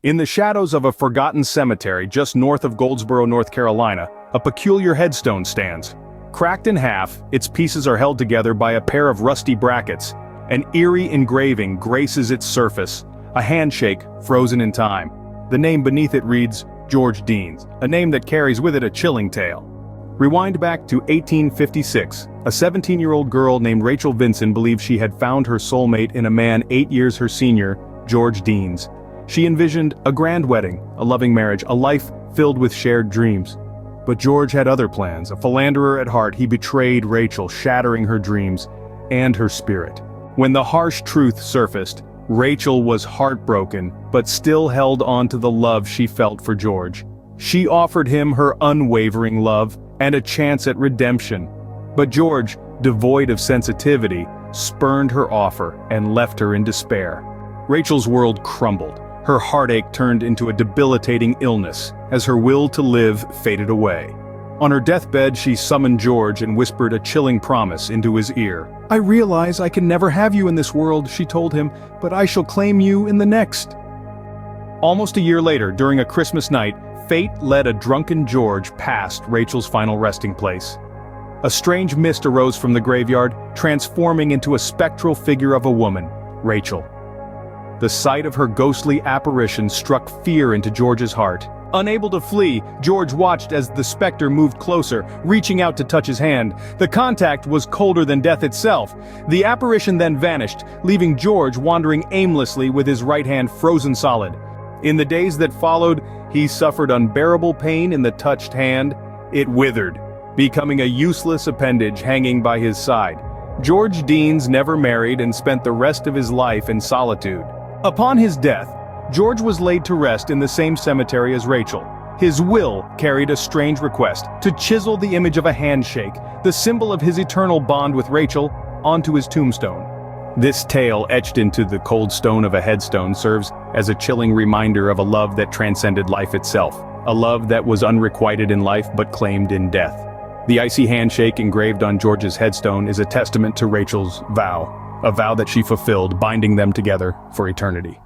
In the shadows of a forgotten cemetery just north of Goldsboro, North Carolina, a peculiar headstone stands. Cracked in half, its pieces are held together by a pair of rusty brackets. An eerie engraving graces its surface, a handshake frozen in time. The name beneath it reads, George Deans, a name that carries with it a chilling tale. Rewind back to 1856, a 17-year-old girl named Rachael Vinson believed she had found her soulmate in a man 8 years her senior, George Deans. She envisioned a grand wedding, a loving marriage, a life filled with shared dreams. But George had other plans. A philanderer at heart, he betrayed Rachael, shattering her dreams and her spirit. When the harsh truth surfaced, Rachael was heartbroken, but still held on to the love she felt for George. She offered him her unwavering love and a chance at redemption. But George, devoid of sensitivity, spurned her offer and left her in despair. Rachael's world crumbled. Her heartache turned into a debilitating illness as her will to live faded away. On her deathbed, she summoned George and whispered a chilling promise into his ear. "I realize I can never have you in this world," she told him, "but I shall claim you in the next." Almost a year later, during a Christmas night, fate led a drunken George past Rachael's final resting place. A strange mist arose from the graveyard, transforming into a spectral figure of a woman, Rachael. The sight of her ghostly apparition struck fear into George's heart. Unable to flee, George watched as the specter moved closer, reaching out to touch his hand. The contact was colder than death itself. The apparition then vanished, leaving George wandering aimlessly with his right hand frozen solid. In the days that followed, he suffered unbearable pain in the touched hand. It withered, becoming a useless appendage hanging by his side. George Deans never married and spent the rest of his life in solitude. Upon his death, George was laid to rest in the same cemetery as Rachael. His will carried a strange request, to chisel the image of a handshake, the symbol of his eternal bond with Rachael, onto his tombstone. This tale etched into the cold stone of a headstone serves as a chilling reminder of a love that transcended life itself, a love that was unrequited in life but claimed in death. The icy handshake engraved on George's headstone is a testament to Rachael's vow, a vow that she fulfilled, binding them together for eternity.